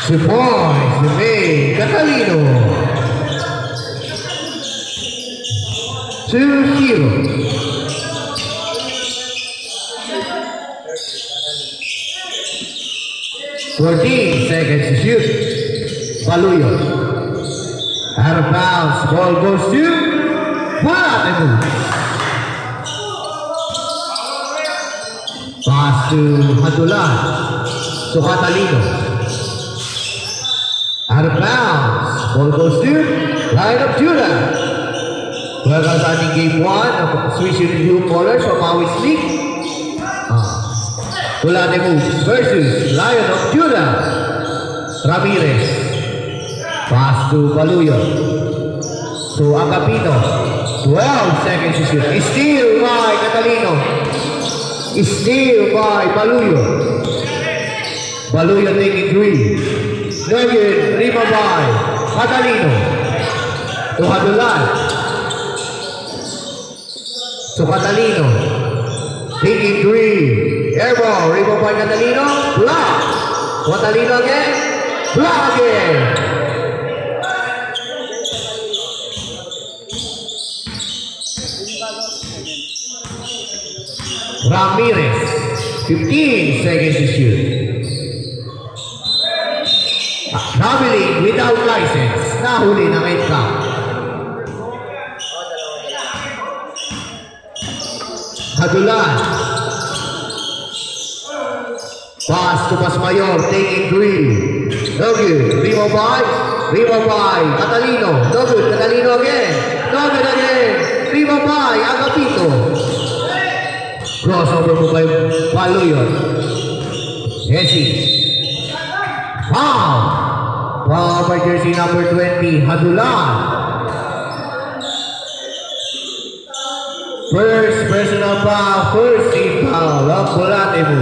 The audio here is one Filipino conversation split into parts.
2 points to May Catalino. 2-0. Fourteen seconds to shoot. Baluyo. Out of bounds. Ball goes to Palatemo. Pass to Hadulan. To Catalino. Out of bounds. Ball goes to Line of Judah. Welcome starting game 1 of Swiss Union Colors of Maui League. Palatemo versus Lion of Judah. Ramirez. Pass to Baluyo. To Agapito. 12 seconds to shoot. Steal by Catalino. Steal by Baluyo. Baluyo taking 3. No good. Rebound by Catalino. To Hadulan. To Catalino. Taking 3. Airball, rebound by Catalino, block. Catalino again, block again. Ramirez, 15 seconds to shoot. Traveling without license, nahuli ng 8 count. Hadulan. Pass to Pasmayor, taking 3. No good. Rebound by Catalino. No good. Catalino again. No good again. Rebound by Agapito. Crossover mo by Baluyo. Hesi. Foul. Foul by jersey number 20, Hadulan. First personal foul. First team foul of Palatemo.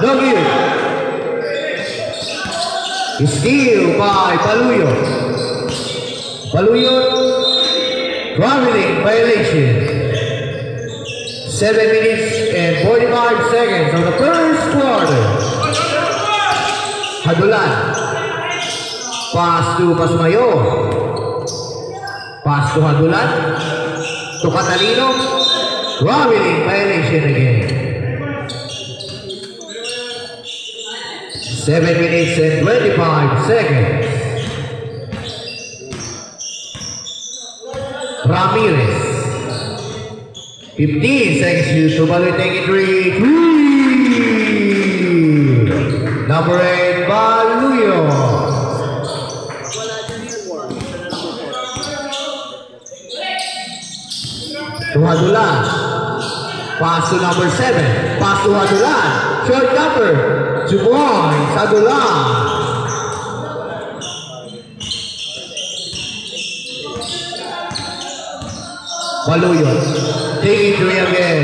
No good. Steal by Baluyo. Baluyo. Traveling violation. 7 minutes and 45 seconds of the first quarter. Hadulan. Pass to Pasmayor. Pass to Hadulan. To Catalino. Traveling violation again. 7 minutes and 25 seconds. Ramirez. 15 seconds to Baluyo taking 3. Number 8, Baluyo. To Hadulan. Pass to number 7. Pass to Hadulan. Short jumper. 2 points, Hadulan. Baluyo. Taking 3 again.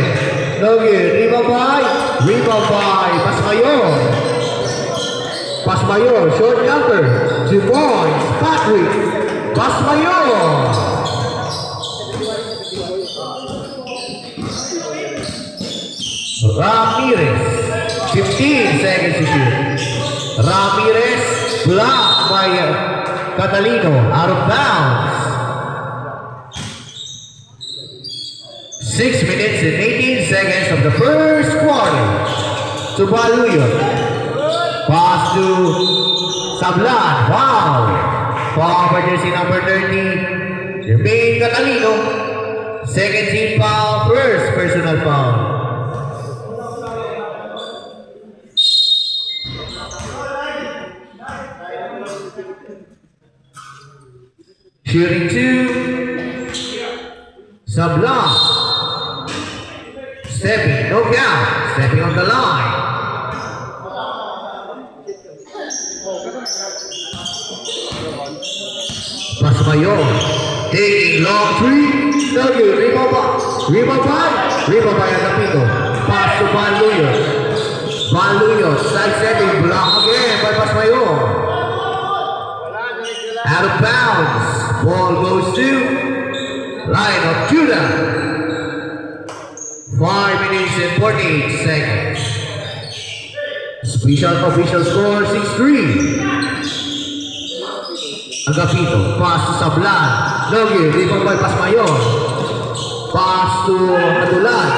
No good. Rebound by Pasmayor. Pasmayor, short jumper. 2 points, Patrick Pasmayor. Ramirez. 15 seconds to shoot. Ramirez blocked by Catalino, out of bounds. 6 minutes and 18 seconds of the first quarter. To Baluyo. Pass to Sablan. Wow. Foul by jersey number 30. Jermaine Catalino. Second team foul, first personal foul. Shooting 2, Sablan. Stepping, no count, stepping on the line. Pasmayor, taking long 3, no good, rebound by Agapito. Pass to Baluyo. Baluyo, side stepping, block again by Pasmayor. Out of bounds. Ball goes to Lion of Judah. 5 minutes and 48 seconds. Official score 6-3. Agapito, pass to Sablan. Logi, rebound by Pasmayon. Pass to Adulan.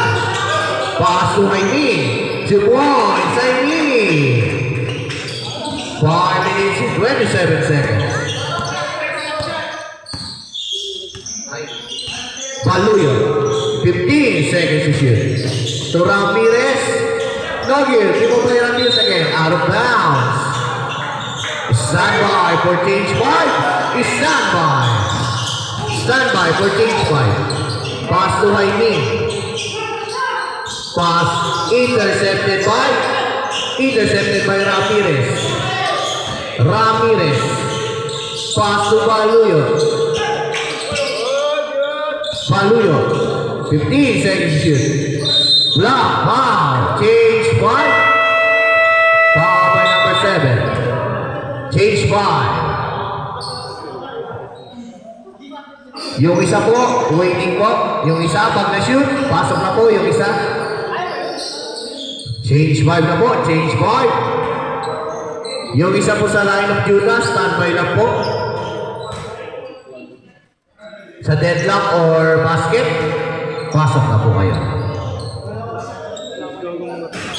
Pass to Jaime. 2 points, Jaime. 5 minutes and 27 seconds. Paluyo, 15 seconds to shoot. To Ramirez. Logi, rebound by Ramirez again. Out of bounds. Stand by for change 5. Stand by for change 5. Pass to Jaime. Pass intercepted by Ramirez. Pass to Paluyo. 15 seconds to shoot. Block, foul. Change 5. Foul by number 7. Change 5. Yung isa po, waiting po. Yung isa, pag na-shoot, pasok na po yung isa. Change 5 na po, change 5. Yung isa po sa line of Judas, standby lang po. Sa deadlock or basket, pasok na po kayo.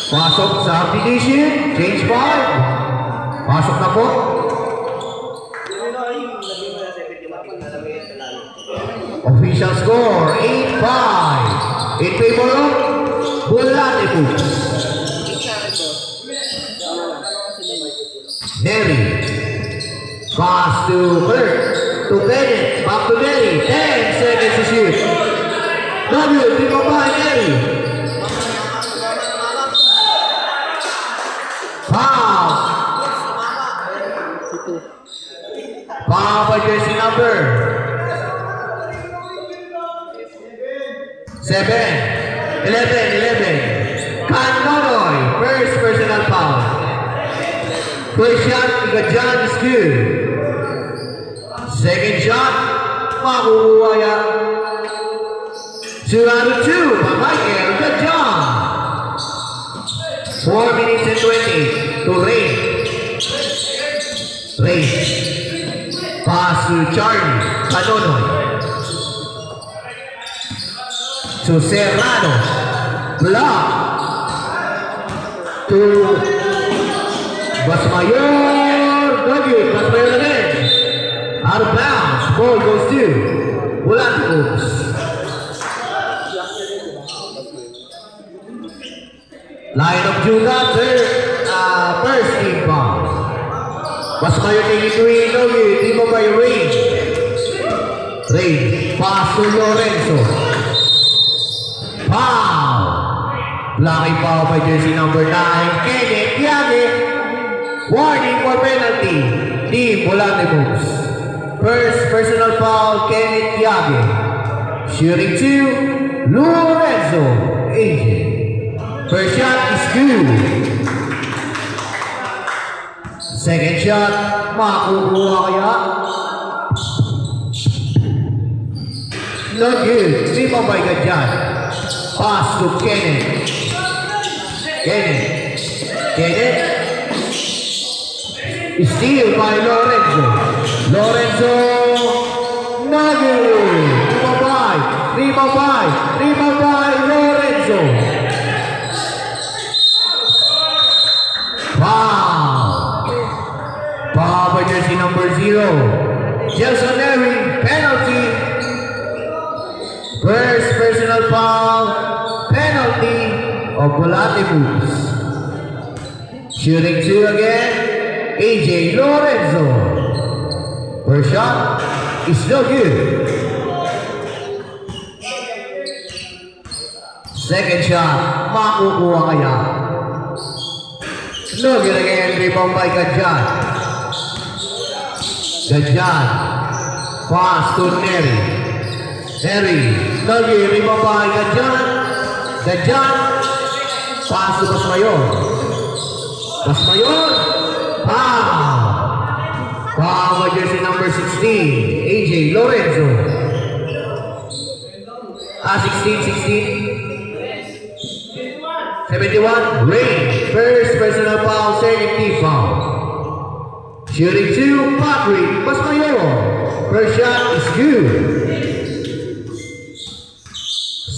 Pasok sa application, change 5. Pasok na po. Official score, 8-5. In favor of Bulate Foods. Neri. Pass to Kirk. To Bennett. Back to Neri. 10 seconds to shoot. W. People by Neri. Foul. Foul by jersey number 11. Canonoy. First personal foul. First shot, Igajan is good. Second shot, makukuha yan. 2 out of 2 by Michael Igajan. 4 minutes and 20 to Ray. Pass to Charlie Canonoy. To Serrano. Block. To Basmayor. Basmayor again. Out of bounds. Ball goes to Bulate Foods. Line of Judah. First team foul. Basmayor taking to Inogi. Timo by Ray. Pass to Lorenzo. Foul! Blocking foul by jersey number 9, Kenneth Yagi. Warning for penalty. Team Bulate Foods. First personal foul, Kenneth Yagi. Shooting 2, Lorenzo AJ. First shot is good. Second shot, makukuha kaya. Not good. Lima by Gajan. Pass to Kenneth. Steal by Lorenzo. Nagel. Rebound by Lorenzo. Foul by jersey number 0. Jelson Neri, penalty. First personal foul, penalty of Bulate Foods. Shooting 2 again, AJ Lorenzo. First shot is no good. Second shot, makukuha kaya. No good again, rebound by Gajan. Pass to Neri, rebound by Gajan. Pass to Basmayor. Foul by jersey number 16, AJ Lorenzo. 16. 17 71, Rain. First personal foul, second team foul. Shooting 2, Patrick Pasmayor. First shot is good.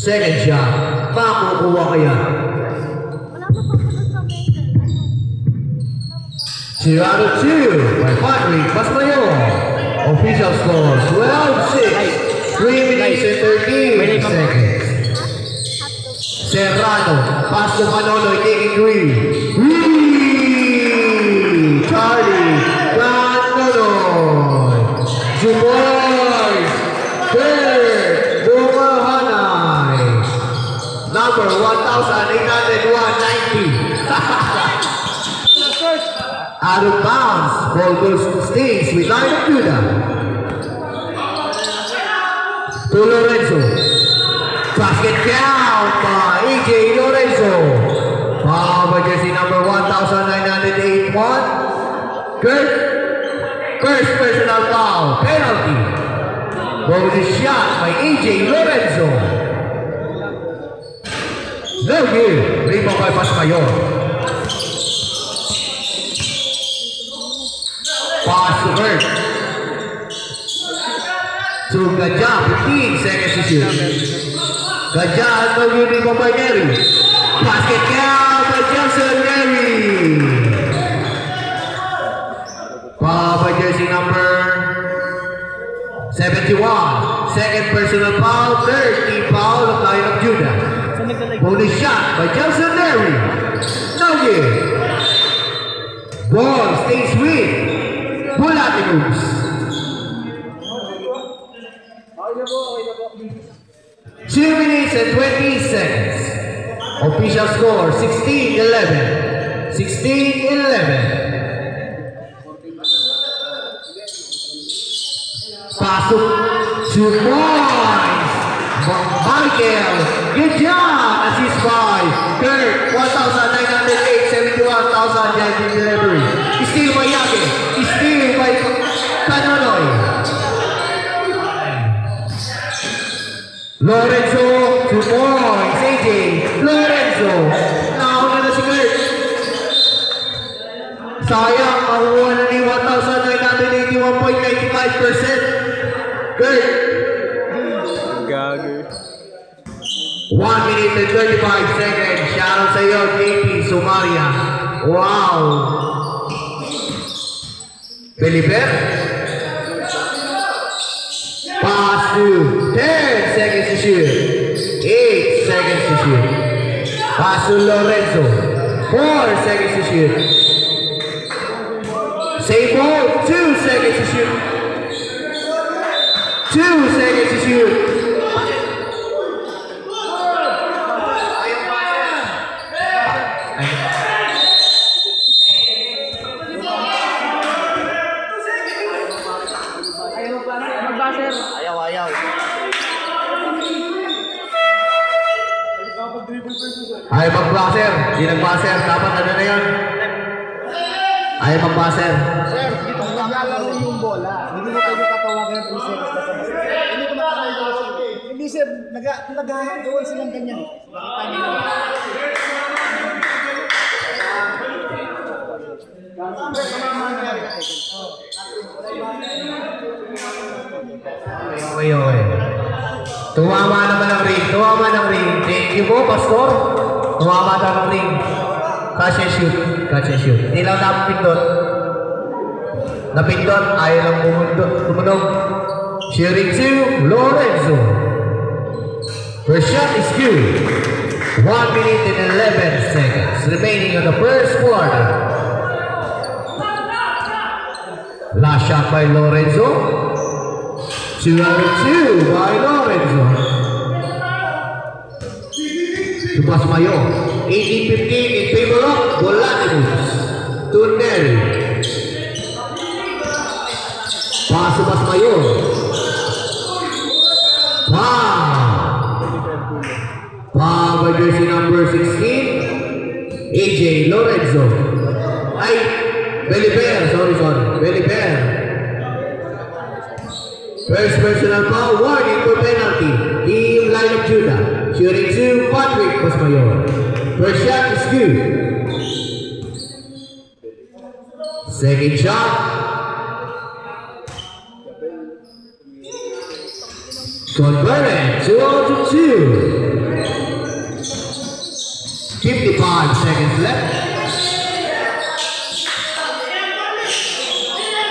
Second shot, makukuha kaya. 2 out of 2 by Patrick Pasmayor. Official score 12-6. 3 minutes and 13 seconds. Serrano, pass to Manolo, taking 3. Charlie, Manolo. Juboy, third, Bumahanay. Number 1,801.90. Out of bounds, ball goes to stays with Line of Judah. To Lorenzo. Basket count by AJ Lorenzo. Foul by jersey number 1,981. Kurt. First personal foul, penalty. Bonus shot by AJ Lorenzo. No good. Rebound by Pasmayor. Pass to Kurt. To Gadja, 15 seconds to shoot. Gadja, no good rebound by Neri. Basket count by Johnson Neri. Foul by jersey number 71. Second personal foul, third team foul of Line of Judah. Bonus shot by Johnson Neri. No good. Ball stays with Bulatinus. 2 minutes and 20 seconds. Official score 16-11. 16-11. Pass to 2 points. Michael, good job. Assist by Kurt. 1,908, 71,000 Yankee delivery. Steal by Yake. Steal by Canonoy. Lorenzo, 2 points. AJ, Lorenzo. Nauna na si Kurt. Sayang, makuha na ni 1,981.95%. Kurt. Gago. 1 minute and 35 seconds. Shoutout sa iyo, JP Sumaria. Wow. Felipe. Pass to 10 seconds to shoot. 8 seconds to shoot. Pass to Lorenzo. 4 seconds to shoot. Save ball. 2 seconds to shoot. 2 seconds to shoot. Ayaw mag-buzzer. Di nag-buzzer. Dapat ano na yun? Ayaw mag-buzzer. Sir, dito naglalaro yung bola. Hindi mo kayo katawagan ng 3 seconds na sa basta. Hindi ko makakagawa sir. Hindi sir, nagagawa silang ganyan. Nakita niyo naman. Okay. Tumama naman ang ring. Tumama ng ring. Thank you po, Pastor. Tumama na ng ring. Catch and shoot. Catch and shoot. Hindi lang napindot. Napindot. Ayaw lang tumunog. Shooting 2, Lorenzo. First shot is good. 1 minute and 11 seconds remaining on the first quarter. Last shot by Lorenzo. 2 out of 2 by Lorenzo. To Pasmayor. 18-15 in favor of Bolatinus. To Neri. Pass to Pasmayor. Foul by jersey number 16. AJ Lorenzo. Ay, Beliper. Sorry. Beliper. First personal foul, warning for penalty. Team Line of Judah. Shooting 2, Patrick Pasmayor. First shot is good. Second shot. Converted. 2-2. 55 seconds left.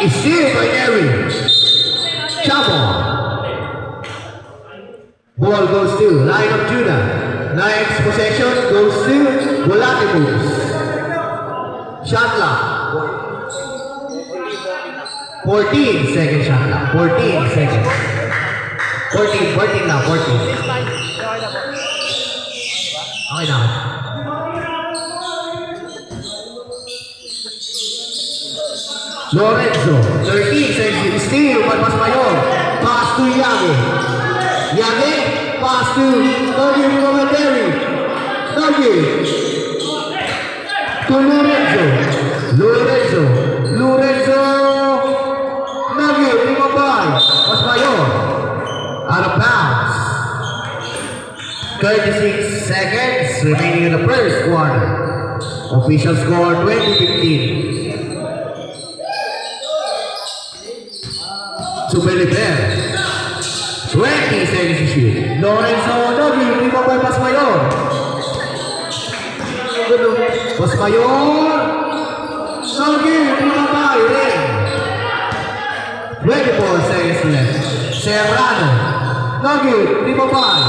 It's still binary. Chapel. Ball goes to Lion of Judah. Next possession goes to Volatimus. Shot clock. 14 seconds shot clock. 14 seconds. 14 now. 14. Okay na. Lorenzo, 13 seconds, steal, but mas mayor. Pass to Yagi. Yagi, pass to Nogi Momentary. Nogi. To Lorenzo. Lorenzo. Nogi, Limabay. Mas mayor. Out of bounds. 36 seconds remaining in the first quarter. Official score 20-15. Super Liber. 20 seconds to shoot. Lorenzo Nogi, lima by Pasmayor. Pasmayor. Nogi, lima by Ring. 24 seconds left. Serrano. Nogi, lima by.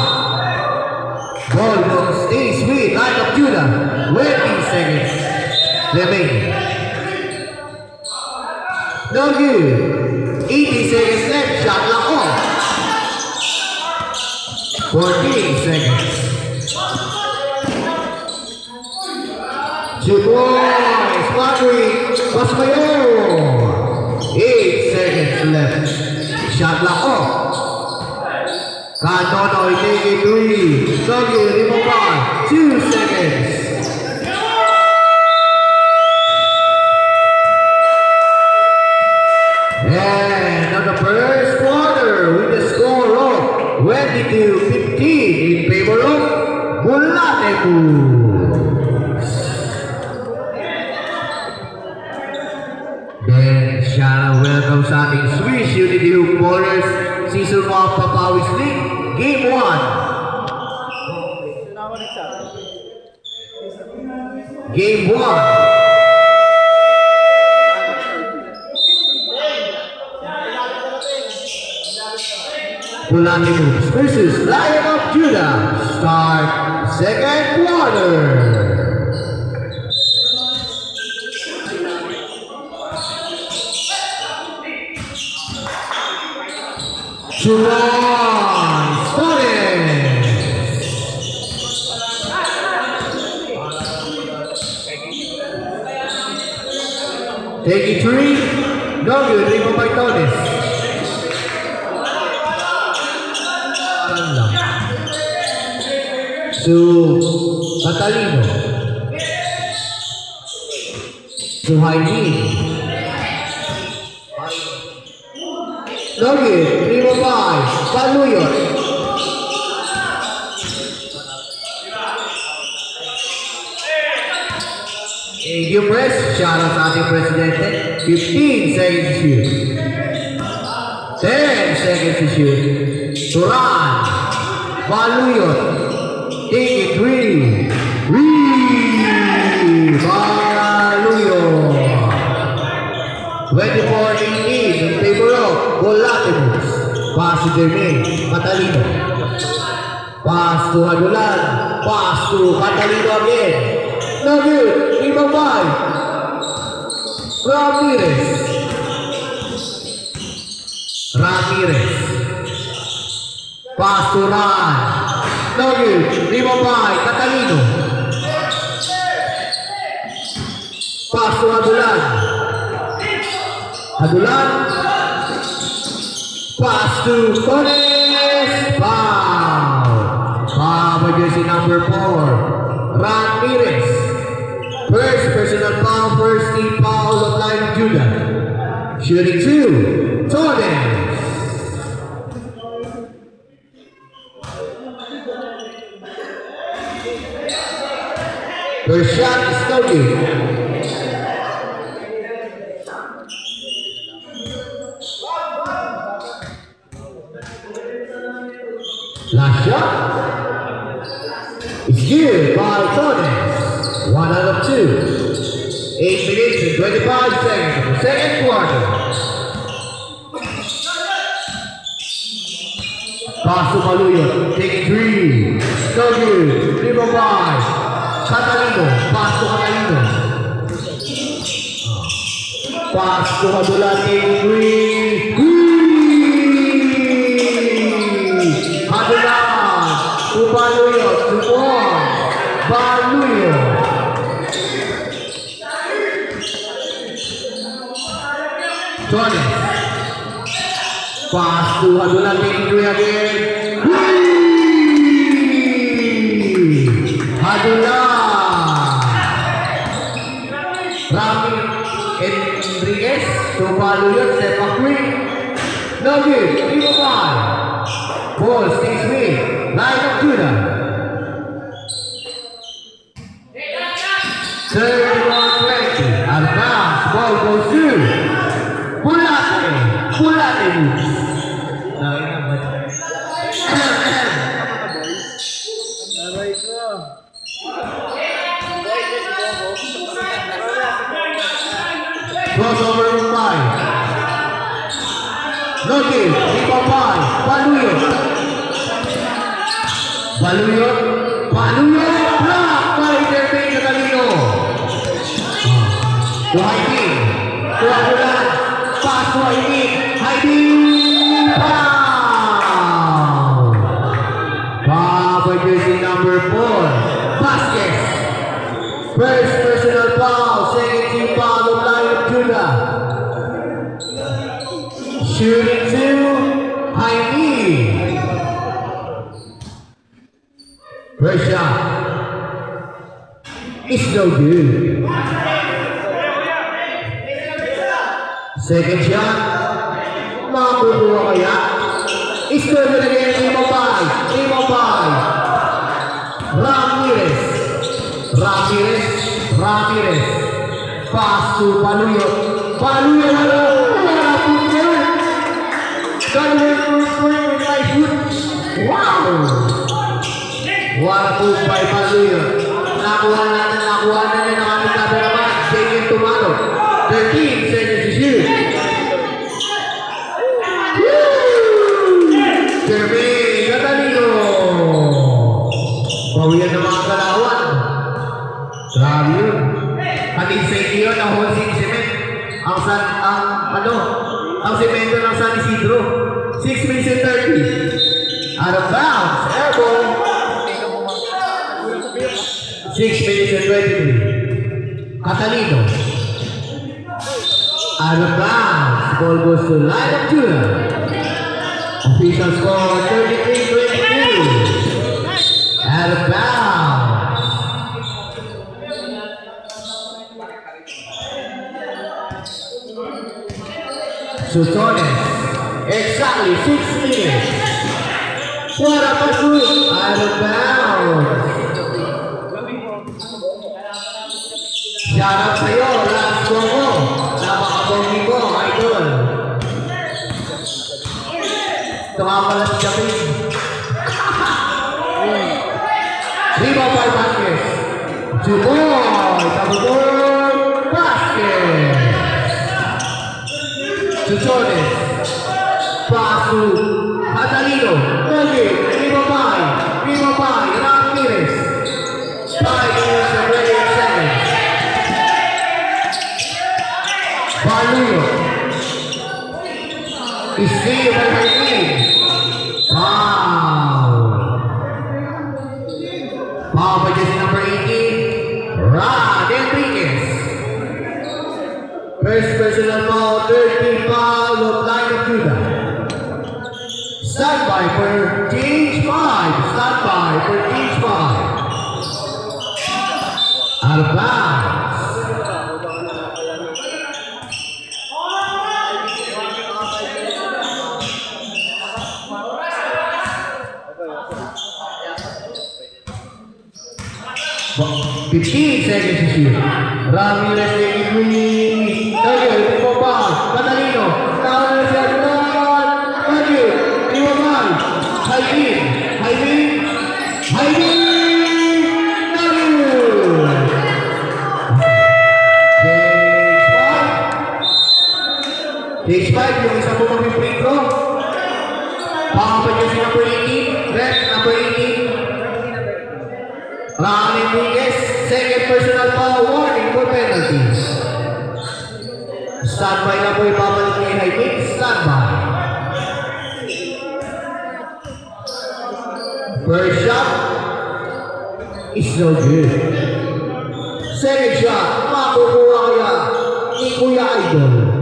Ball goes, stays with Lion of Judah. 20 seconds remaining. Nogi. 80 seconds left, shot lock off. 14 seconds. 2 points, Madrid, Pasmayor. 8 seconds left, shot lock off. Canonoy taking 3. Nogi, Limobal, 2 seconds. And on the first quarter, with the score of 22-15 in favor of Volatimus. Then, Shana welcomes ating Swiss Unity Hoop Ballers Season 1 Papawis League, Game 1. Game 1. Volatimus versus Lion of Judah. Start second quarter. Juwan Stones. Taking 3. No good. Lima by Tones. To Catalino. To Hainin. Nogi, 3-5, Paluyot. Yung press, shout out sa ating presidente. 15 seconds to shoot. 10 seconds to shoot. Turan, Paluyot. Take it, 3. Paluyot. 24-18 in favor of Volatimus. Pass to Jermaine Catalino. Pass to Hadulan. Pass to Catalino again. No good. 3-5. Ramirez. Pass to Ran. No good. 3-5. Catalino. Pass to Hadulan. Pass to Torres. Foul by jersey number 4. Ramirez. First personal foul, first team foul of Lion of Judah. Shooting 2. Torres. First shot is no good. Last shot is good by Torres. 1 out of 2. 8 minutes and 25 seconds of the second quarter. Pass to Maluyo, taking 3. No good. 3 for 5. Catalino, pass to Catalino. Pass to Madula, taking 3. Madula to Maluyo, to 1. Maluyo. Torres. Pass to Madula, taking 3 again. Madula. Rami Enriquez to Maluyo, step back 3. No good. 3 for 5. Ball stays with. Line of Judah. 31-20. Out of bounds. Ball goes through. Bulate. Bulate moves. Aray ko. Crossover from 5. No good. 3 for 5. Maluyo. Maluyo. Maluyo. Block by Jermaine Catalino. To Haiti. To Abulan. Pass to Haiti. Haiti. Foul. Foul by jersey number 4. Vasquez. First personal foul. Second team foul of Lion of Judah. Shooting 2. Haiti. First shot. It's no good. Second shot. Mabubuha kaya. It's no good again. 3 for 5. 3 for 5. Ramirez. Ramirez. Ramirez. Pass to Maluyo. Maluyo. Wala po yun. Ganun po yung right foot. Wow! Wala po by Maluyo. Nakuha natin ang aming cameraman. Jacob Tumano. 13 seconds to shoot. Jermaine Catalino. Bawian ng mga kalawan. Grabe yun. Kating sa yun ang wholesale cement. Ang semento ng San Isidro. 6 minutes and 30. Out of bounds. Airball. 6 minutes and 23. Catalino. Out of bounds. Ball goes to Line of Judah. Official score 33-22. Out of bounds. Susones. Exactly 6 minutes. What a pass. Out of bounds. Shout out sa'yo, last score mo. Napaka-bongi mo, idol. Ito nga pala si Japin. 3 for 5 Vasquez. Juboy, Tabubor, Vasquez. Susones. Pass to Catalino. Okay, 3 for 5. 3 for 5. Ramirez. 5 minutes and 28 seconds. Maluyo. Is saved by Haiti. Foul. Foul by jersey number 18. Rod Enriquez. First personal foul, 13 foul of Line of Judah. Stand by for change 5. Stand by for change 5. Out of bounds. 15 seconds to shoot. Ramirez taking three. Nugget, foul. Catalino. Down na siya. Nugget. Iwaman. Haibin. Nugget. Stage 5, yung isa po mag-free throw. Pakapat niya si number 18. Ref, number 18. Ryan Enriquez, second personal foul, warning for penalties. Standby na po ipapalik ni Haibin. Standby. First shot is no good. Second shot, makukuha kaya ni Kuya Idol.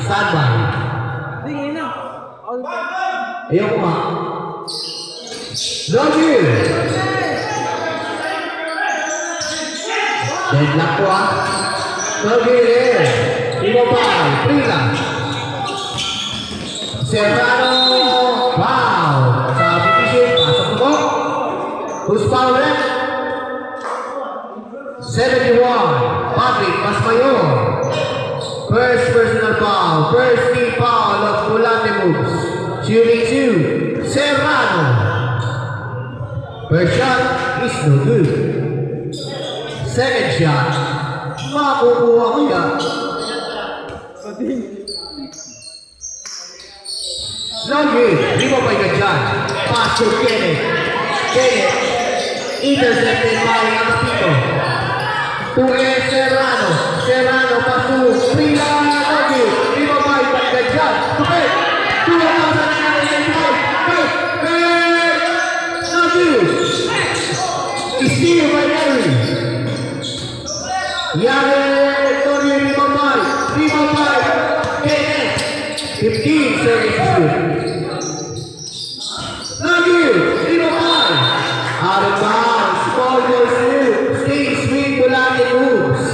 Standby. Ayaw ko nga. Lagi! Deadlock ko ah. Lagi rin. Imobile. Prila. Serrano. Wow. Sabi Tishin. Pasok mo. Who's foul rin? 71. Patrick Masmayor. First personal foul. First team foul of Volante moves. Shooting 2. Serrano. First shot is no good. Second shot. Makukuha kaya. No good. Di mo pa yung dyan. Pass to Kenneth. Intercepted by Agapito. To Serrano. Serrano pass to Prila. No good. Di mo pa yung dyan. To Kenneth. 2,995. No good. Steal by Larry. Yare, Tony, Rimabay. Kenneth. 15 seconds to shoot. Lagi, Rimabay. Out of bounds. Ball goes through. Stays with Volante moves.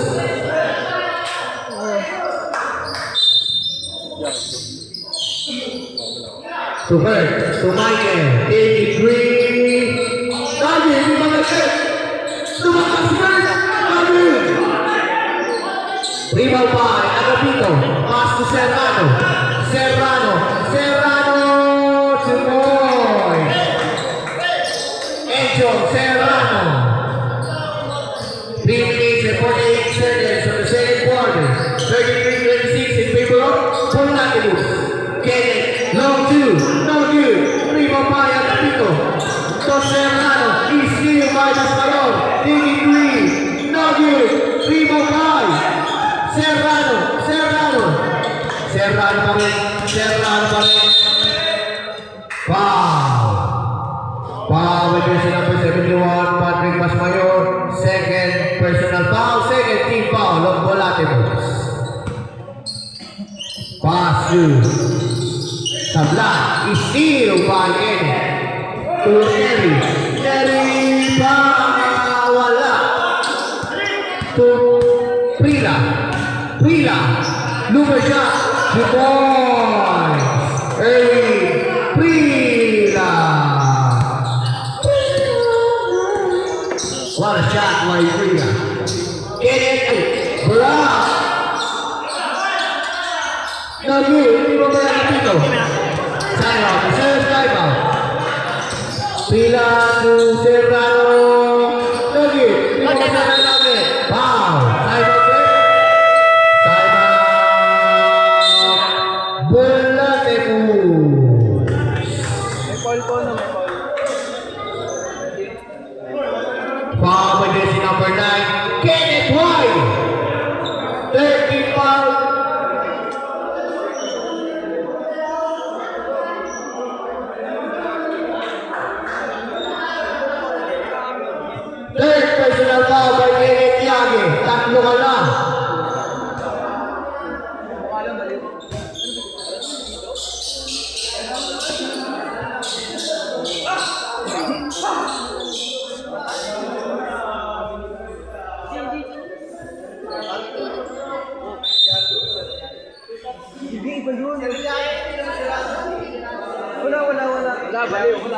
To Bert, to Michael. 83. Lagi, Rimabay. Tumakas Bert. Lagi. Rebound by Agapito. Pass to Serrano. Serrano to Moy. Angel Serrano. 3 minutes and 48 seconds of the second quarter. 33-26 in favor of Volante moves. Kenneth, long 2, no good. Rebound by Agapito. To Serrano, he's steal by Masmayor. 83, no good. Rebound by Serrano pa rin. Foul with jersey number 71, Patrick Masmayor. Second personal foul, second team foul of Volante moves. Pass to Sablan, is steal by Kenneth. To Neri pa wala. To Prila, Lumer shot, the boys, Prila. What a shot by Prila. Kenneth, Brown. No good, hindi mo ba nakapito? Time-out, reserve time-out. Prila to Serrano. No good, hindi mo ba nakapito? Wow, time-out. Foul by jersey number 9, Kenneth White. 30 foul. Third personal foul by Kenneth Yage. Tatlo ka lang.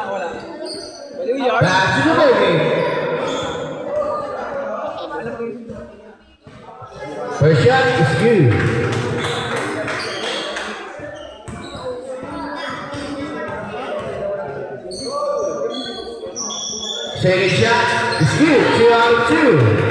Wala. Baliw yard. That's the movie. First shot is good. Second shot is good. 2 out of 2.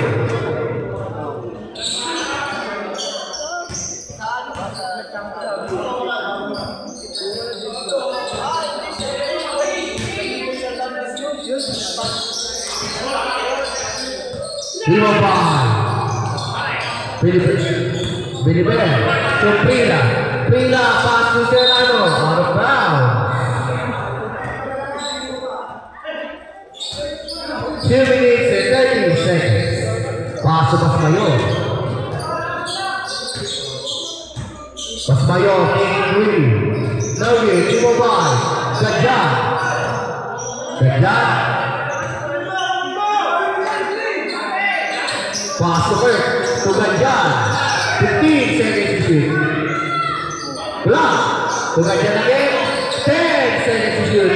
Billy Bear to Prila. Prila pass to Serrano. Out of bounds. 2 minutes and 30 seconds. Pass to Pasmayo. Pasmayo taking 3. Nogi, Chimobay. Gadjan. Gadjan. Pass to Bert. To Gadjan. 15 seconds to shoot. Block. To Gadjan again. 10 seconds to shoot.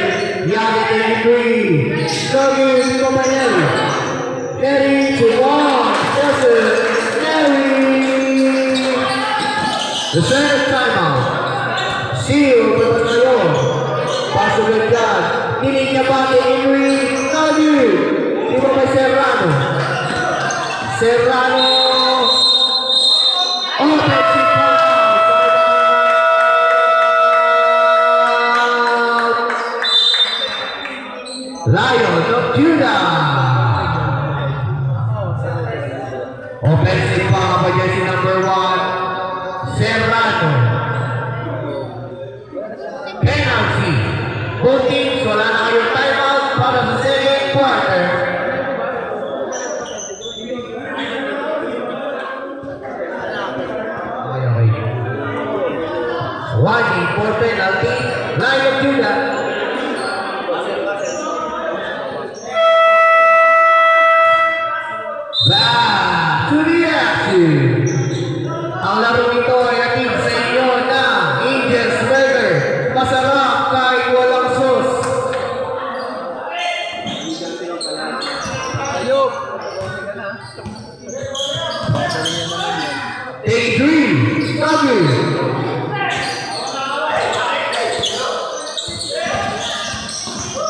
Yagi taking 3. Nogi, Chimobay. Carry to 1. Carry. The third timeout. Seal to Pasmayo. Pass to Gadjan. Tinig niya pa taking 3. Nogi. Chimobay Serrano. Serrano. Offensive foul. Lion of Judah. Offensive foul by jersey number 1, Serrano. Penalty. Both teams, wala na kayong timeout para sa second quarter. Wadi for penalty, Lion of Judah. Back to the action. Ang laro nito ay ating sa inyo na Angel's Burger. Masarap kahit walang sauce. Take 3, Nogi.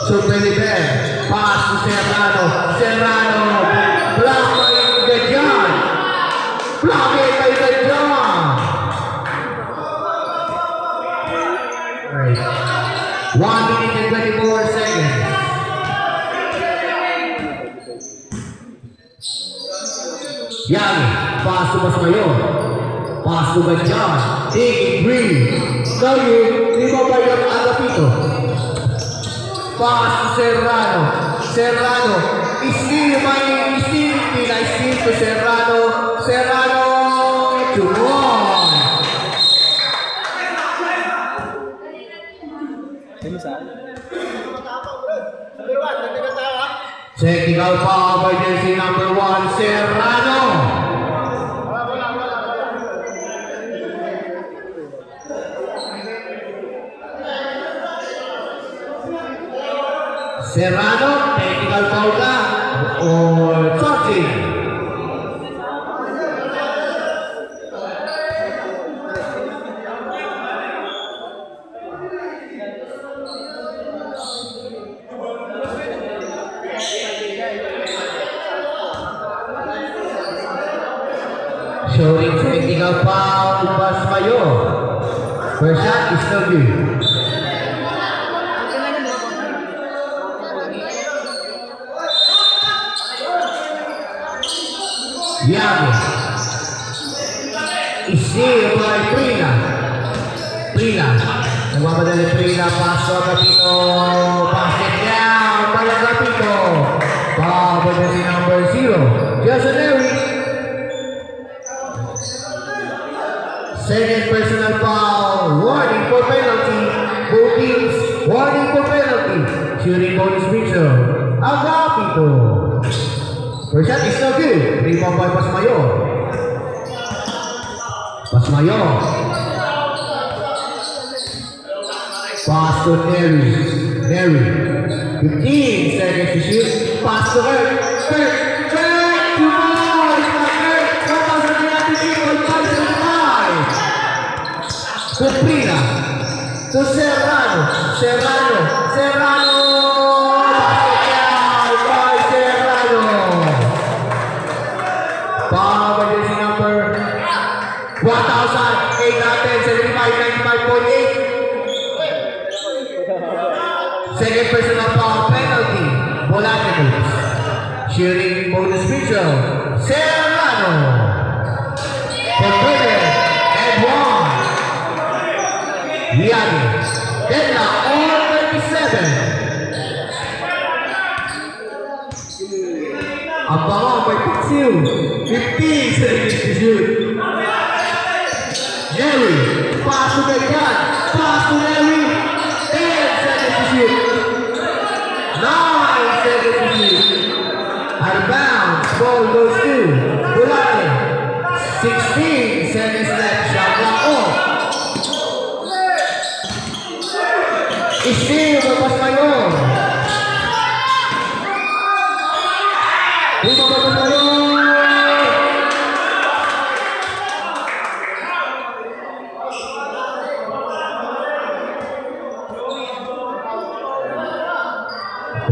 So Billy Bear, pass to Serrano. Serrano, block by Gadjan. Block it by Gadjan. Right. 1 minute and 24 seconds. Yagi, pass to Pasmayo. Pass to Gadjan. Taking 3. Nogi, lima ba yung Agapito? Pass to Serrano. Serrano. Steal to Serrano. Serrano to 1. Technical foul by jersey number 1, Serrano. Serrano, technical foul ka or touching? Showing technical foul, Pasmayo. First shot is no good. Yagi. Steal by Prila. Prila. Nagmamadali Prila. Pass to Agapito. Pass it down by Agapito. Foul by jersey number 0. Jason. Second personal foul. Warning for penalty. Both teams. Warning for penalty. Shooting bonus picture. Agapito. First shot is no good. Rebound by Pasmayo. Pasmayo. Pass to Neri. Neri. 15 seconds to shoot. Pass to Kurt. Kurt to ball. Kurt. Kapag sa natin Prina. To Serrano. Serrano. Serrano. Basket by Serrano. Foul by jersey number 1,875.95.8. Second personal foul penalty. Bolaños. Shooting bonus free throw. Serrano. For Brennan and one. Yagi. Deadlock all 37. Ang bango by Pixiu. 15 seconds to shoot. Neri. Pass to Gaitan. Pass to Neri. 10 seconds to shoot. 9 seconds to shoot. Out of bounds. Ball goes to Bulate. 16 seconds left. Shot clock off. Steal babas ngayon. Babas ngayon.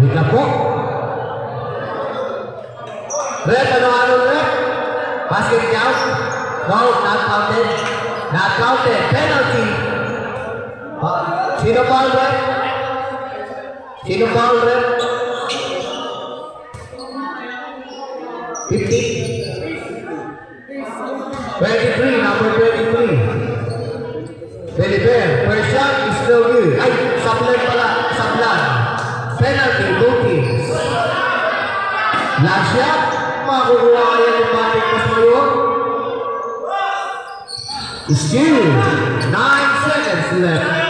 Wait lang po. Rep, ano rep? Basket count? No, not counted. Not counted. Penalty. Sino foul rep? Sino foul rep? 15. 23, number 23. Deliver. First shot is no good. Ay, Sablan pala. Sablan. Penalty, both teams. Last shot. Makukuha kaya ng Batik Mas Mayor. Steal. 9 seconds left.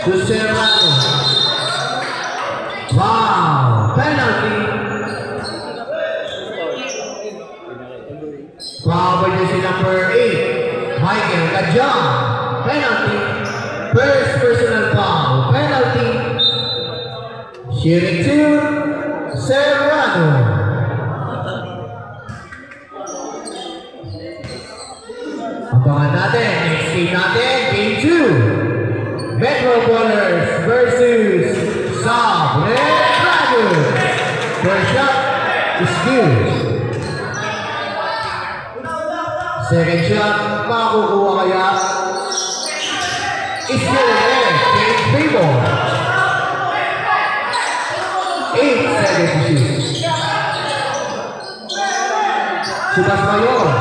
To Serrano. Wow. Penalty. Foul by jersey number 8. Michael Gajan. Penalty. First personal foul. Penalty. Shooting 2. Serrano. Abangan natin. Next game natin. Game 2. Metro Ballers versus Sabre Dragons. First shot is good. Second shot, makukuha kaya. Is good again. Game favor. 8 seconds to shoot. Subas Mayor.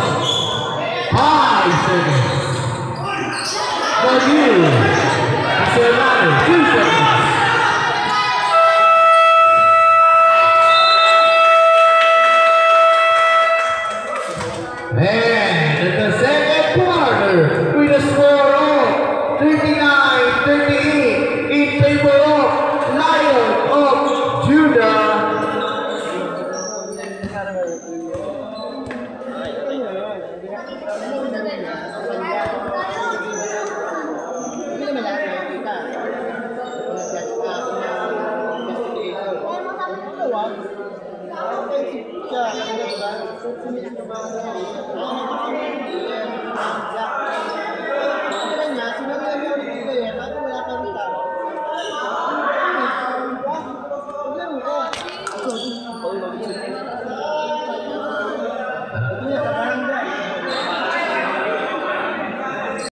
5 seconds. For you. Serrano, 2 seconds. And in the second quarter, with a score of 39-38 in favor of Lion of Judah. Siya,